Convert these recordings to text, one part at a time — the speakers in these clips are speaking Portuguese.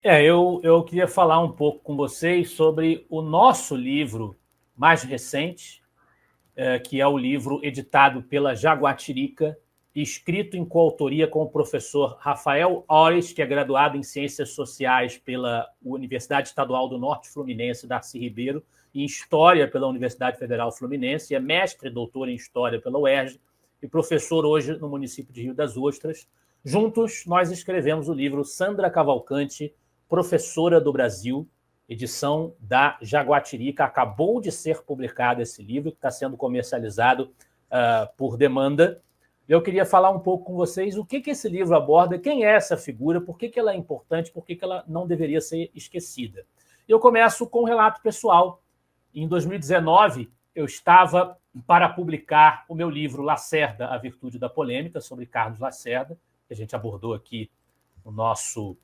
Eu queria falar um pouco com vocês sobre o nosso livro mais recente, que é o livro editado pela Jaguatirica, escrito em coautoria com o professor Rafael Ores, que é graduado em Ciências Sociais pela Universidade Estadual do Norte Fluminense, Darcy Ribeiro, e em História pela Universidade Federal Fluminense, é mestre e doutor em História pela UERJ e professor hoje no município de Rio das Ostras. Juntos, nós escrevemos o livro Sandra Cavalcante, Professora do Brasil, edição da Jaguatirica. Acabou de ser publicado esse livro, que está sendo comercializado por demanda. Eu queria falar um pouco com vocês o que esse livro aborda, quem é essa figura, por que ela é importante, por que ela não deveria ser esquecida. Eu começo com um relato pessoal. Em 2019, eu estava para publicar o meu livro Lacerda, A Virtude da Polêmica, sobre Carlos Lacerda, que a gente abordou aqui no nosso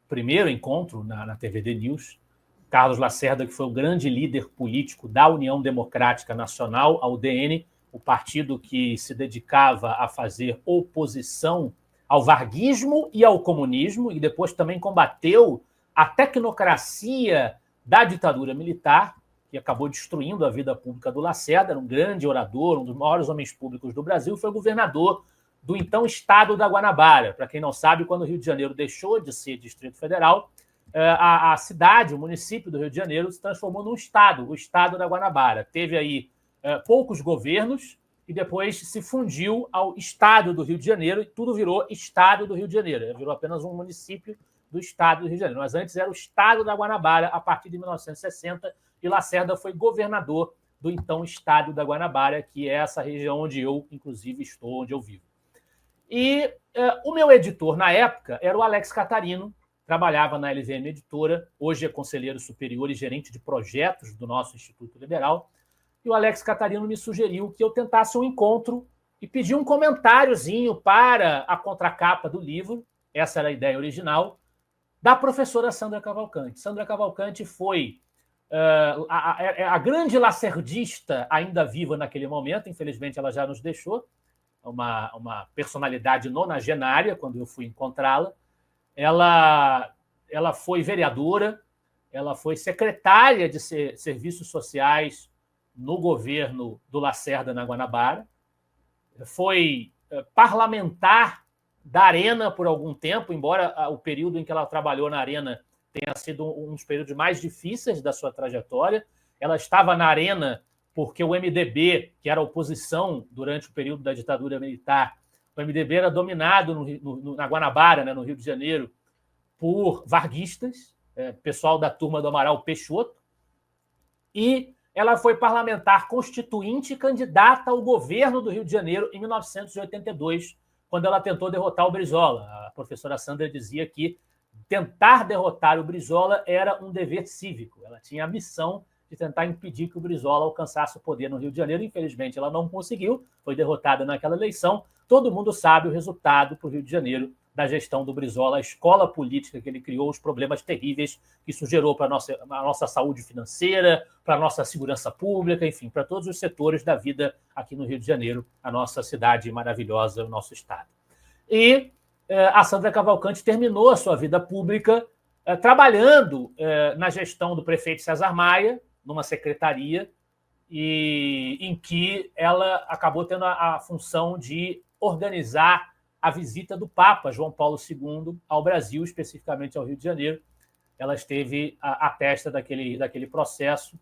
primeiro encontro na TVD News. Carlos Lacerda, que foi o grande líder político da União Democrática Nacional, a UDN, o partido que se dedicava a fazer oposição ao varguismo e ao comunismo, e depois também combateu a tecnocracia da ditadura militar, que acabou destruindo a vida pública do Lacerda. Era um grande orador, um dos maiores homens públicos do Brasil, foi governador do então Estado da Guanabara. Para quem não sabe, quando o Rio de Janeiro deixou de ser Distrito Federal, a cidade, o município do Rio de Janeiro se transformou num estado, o Estado da Guanabara. Teve aí poucos governos e depois se fundiu ao Estado do Rio de Janeiro e tudo virou Estado do Rio de Janeiro. Virou apenas um município do Estado do Rio de Janeiro. Mas antes era o Estado da Guanabara, a partir de 1960, e Lacerda foi governador do então Estado da Guanabara, que é essa região onde eu, inclusive, estou, onde eu vivo. E o meu editor, na época, era o Alex Catarino, trabalhava na LVM Editora, hoje é conselheiro superior e gerente de projetos do nosso Instituto Liberal, e o Alex Catarino me sugeriu que eu tentasse um encontro e pedir um comentáriozinho para a contracapa do livro, essa era a ideia original, da professora Sandra Cavalcante. Sandra Cavalcante foi a grande lacerdista ainda viva naquele momento, infelizmente ela já nos deixou, uma personalidade nonagenária, quando eu fui encontrá-la. Ela foi vereadora, ela foi secretária de Serviços Sociais no governo do Lacerda, na Guanabara, foi parlamentar da Arena por algum tempo, embora o período em que ela trabalhou na Arena tenha sido um dos períodos mais difíceis da sua trajetória. Ela estava na Arena porque o MDB, que era oposição durante o período da ditadura militar, o MDB era dominado na Guanabara, né, no Rio de Janeiro, por varguistas, pessoal da turma do Amaral Peixoto, e ela foi parlamentar constituinte e candidata ao governo do Rio de Janeiro em 1982, quando ela tentou derrotar o Brizola. A professora Sandra dizia que tentar derrotar o Brizola era um dever cívico. Ela tinha a missão de tentar impedir que o Brizola alcançasse o poder no Rio de Janeiro. Infelizmente, ela não conseguiu, foi derrotada naquela eleição. Todo mundo sabe o resultado para o Rio de Janeiro da gestão do Brizola, a escola política que ele criou, os problemas terríveis que isso gerou para a nossa saúde financeira, para a nossa segurança pública, enfim, para todos os setores da vida aqui no Rio de Janeiro, a nossa cidade maravilhosa, o nosso estado. E a Sandra Cavalcante terminou a sua vida pública trabalhando na gestão do prefeito César Maia, numa secretaria, em que ela acabou tendo a função de organizar a visita do Papa João Paulo II ao Brasil, especificamente ao Rio de Janeiro. Ela esteve à testa daquele processo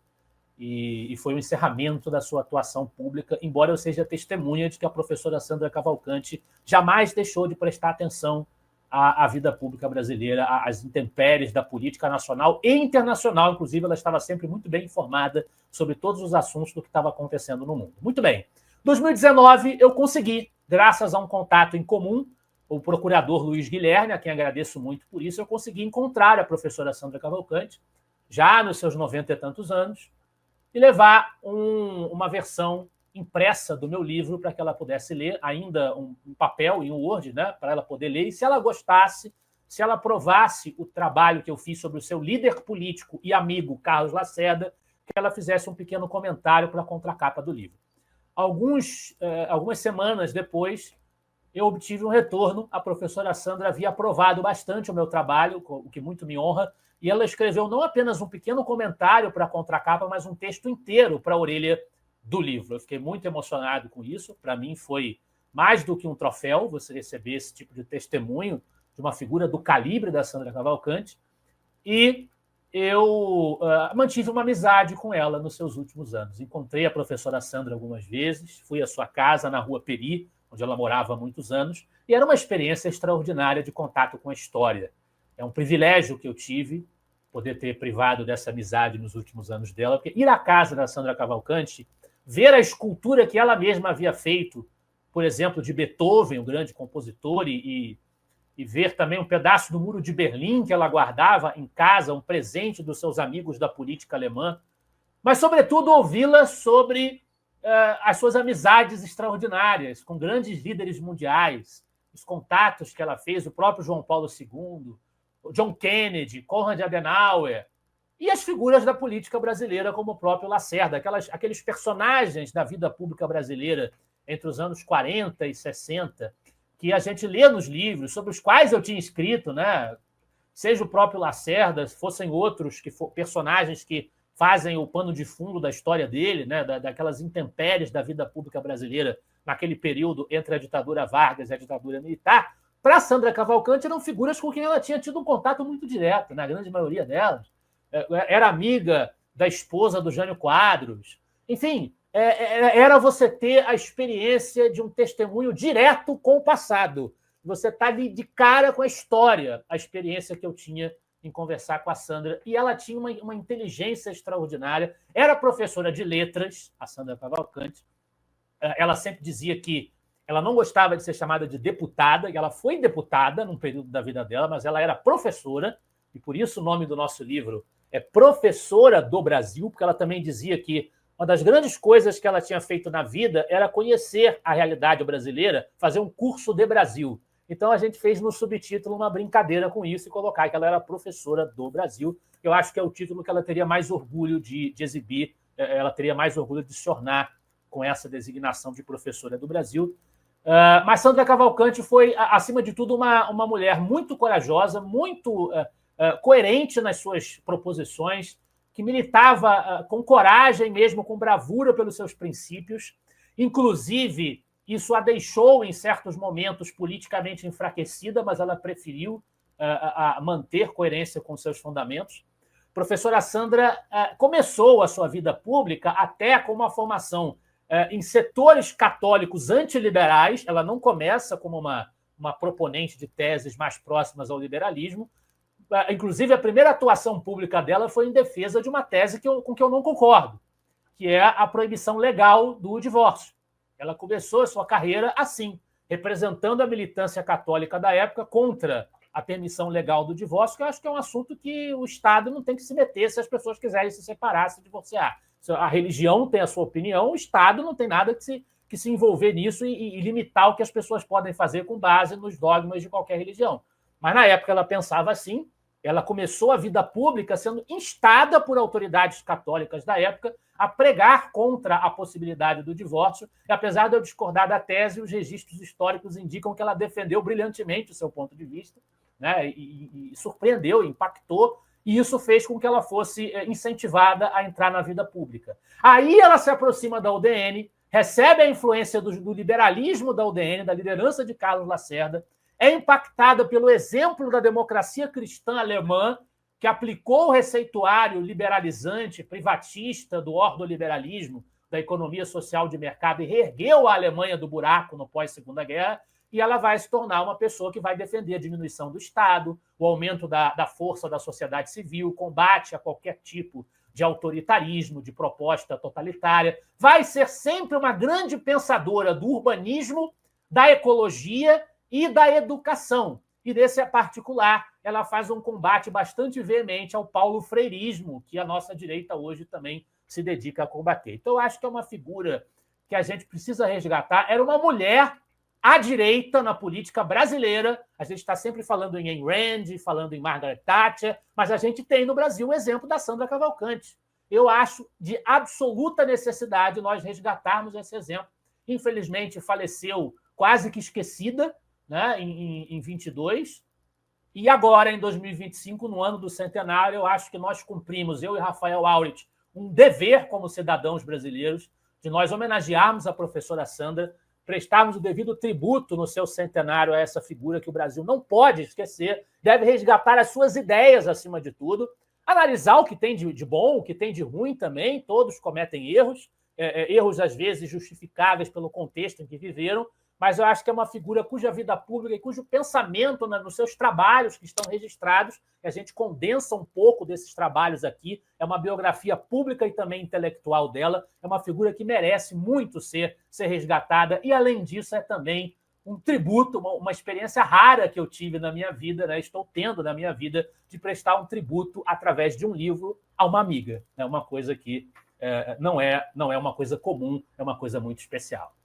e foi o encerramento da sua atuação pública, embora eu seja testemunha de que a professora Sandra Cavalcante jamais deixou de prestar atenção à vida pública brasileira, às intempéries da política nacional e internacional. Inclusive, ela estava sempre muito bem informada sobre todos os assuntos do que estava acontecendo no mundo. Muito bem. Em 2019, eu consegui, graças a um contato em comum, o procurador Luiz Guilherme, a quem agradeço muito por isso, eu consegui encontrar a professora Sandra Cavalcante, já nos seus 90 e tantos anos, e levar uma versão impressa do meu livro para que ela pudesse ler, ainda um papel e um Word, né, para ela poder ler, e se ela gostasse, se ela aprovasse o trabalho que eu fiz sobre o seu líder político e amigo Carlos Lacerda, que ela fizesse um pequeno comentário para a contracapa do livro. Algumas semanas depois, eu obtive um retorno. A professora Sandra havia aprovado bastante o meu trabalho, o que muito me honra, e ela escreveu não apenas um pequeno comentário para a contracapa, mas um texto inteiro para a orelha do livro. Eu fiquei muito emocionado com isso. Para mim foi mais do que um troféu você receber esse tipo de testemunho de uma figura do calibre da Sandra Cavalcante. E eu mantive uma amizade com ela nos seus últimos anos. Encontrei a professora Sandra algumas vezes, fui à sua casa na Rua Peri, onde ela morava há muitos anos, e era uma experiência extraordinária de contato com a história. É um privilégio que eu tive poder ter privado dessa amizade nos últimos anos dela, porque ir à casa da Sandra Cavalcante, ver a escultura que ela mesma havia feito, por exemplo, de Beethoven, o grande compositor, e ver também um pedaço do Muro de Berlim que ela guardava em casa, um presente dos seus amigos da política alemã, mas, sobretudo, ouvi-la sobre as suas amizades extraordinárias com grandes líderes mundiais, os contatos que ela fez, o próprio João Paulo II, o John Kennedy, Konrad Adenauer, e as figuras da política brasileira, como o próprio Lacerda, aqueles personagens da vida pública brasileira entre os anos 40 e 60, que a gente lê nos livros, sobre os quais eu tinha escrito, né? Seja o próprio Lacerda, fossem outros personagens que fazem o pano de fundo da história dele, né? Daquelas intempéries da vida pública brasileira naquele período entre a ditadura Vargas e a ditadura militar. Para Sandra Cavalcante, eram figuras com quem ela tinha tido um contato muito direto, na grande maioria delas. Era amiga da esposa do Jânio Quadros. Enfim, era você ter a experiência de um testemunho direto com o passado. Você está de cara com a história, a experiência que eu tinha em conversar com a Sandra. E ela tinha uma inteligência extraordinária. Era professora de letras, a Sandra Cavalcante. Ela sempre dizia que ela não gostava de ser chamada de deputada, e ela foi deputada num período da vida dela, mas ela era professora, e por isso o nome do nosso livro é Professora do Brasil, porque ela também dizia que uma das grandes coisas que ela tinha feito na vida era conhecer a realidade brasileira, fazer um curso de Brasil. Então, a gente fez no subtítulo uma brincadeira com isso e colocar que ela era professora do Brasil. Eu acho que é o título que ela teria mais orgulho de exibir, ela teria mais orgulho de se ornar com essa designação de professora do Brasil. Mas Sandra Cavalcante foi, acima de tudo, uma mulher muito corajosa, muito coerente nas suas proposições, que militava com coragem mesmo, com bravura pelos seus princípios. Inclusive, isso a deixou, em certos momentos, politicamente enfraquecida, mas ela preferiu manter coerência com seus fundamentos. A professora Sandra começou a sua vida pública até com uma formação em setores católicos antiliberais. Ela não começa como uma proponente de teses mais próximas ao liberalismo. Inclusive, a primeira atuação pública dela foi em defesa de uma tese com que eu não concordo, que é a proibição legal do divórcio. Ela começou a sua carreira assim, representando a militância católica da época contra a permissão legal do divórcio, que eu acho que é um assunto que o Estado não tem que se meter se as pessoas quiserem se separar, se divorciar. A religião tem a sua opinião, o Estado não tem nada que se envolver nisso e limitar o que as pessoas podem fazer com base nos dogmas de qualquer religião. Mas, na época, ela pensava assim. Ela começou a vida pública sendo instada por autoridades católicas da época a pregar contra a possibilidade do divórcio. E, apesar de eu discordar da tese, os registros históricos indicam que ela defendeu brilhantemente o seu ponto de vista, né? E surpreendeu, impactou, e isso fez com que ela fosse incentivada a entrar na vida pública. Aí ela se aproxima da UDN, recebe a influência do liberalismo da UDN, da liderança de Carlos Lacerda, é impactada pelo exemplo da democracia cristã alemã, que aplicou o receituário liberalizante, privatista do ordoliberalismo, da economia social de mercado, e reergueu a Alemanha do buraco no pós-Segunda Guerra, e ela vai se tornar uma pessoa que vai defender a diminuição do Estado, o aumento da força da sociedade civil, combate a qualquer tipo de autoritarismo, de proposta totalitária. Vai ser sempre uma grande pensadora do urbanismo, da ecologia e da educação. E, nesse particular, ela faz um combate bastante veemente ao paulo-freirismo, que a nossa direita hoje também se dedica a combater. Então, eu acho que é uma figura que a gente precisa resgatar. Era uma mulher à direita na política brasileira. A gente está sempre falando em Ayn Rand, falando em Margaret Thatcher, mas a gente tem no Brasil o exemplo da Sandra Cavalcante. Eu acho de absoluta necessidade nós resgatarmos esse exemplo. Infelizmente, faleceu quase que esquecida, né, em 22. E agora, em 2025, no ano do centenário, eu acho que nós cumprimos, eu e Rafael Aurit, um dever como cidadãos brasileiros de nós homenagearmos a professora Sandra, prestarmos o devido tributo no seu centenário a essa figura que o Brasil não pode esquecer, deve resgatar as suas ideias acima de tudo, analisar o que tem de bom, o que tem de ruim também, todos cometem erros, erros às vezes justificáveis pelo contexto em que viveram, mas eu acho que é uma figura cuja vida pública e cujo pensamento nos seus trabalhos que estão registrados, que a gente condensa um pouco desses trabalhos aqui, é uma biografia pública e também intelectual dela, é uma figura que merece muito ser resgatada, e além disso é também um tributo, uma experiência rara que eu tive na minha vida, né? Estou tendo na minha vida, de prestar um tributo através de um livro a uma amiga. É uma coisa que não é uma coisa comum, é uma coisa muito especial.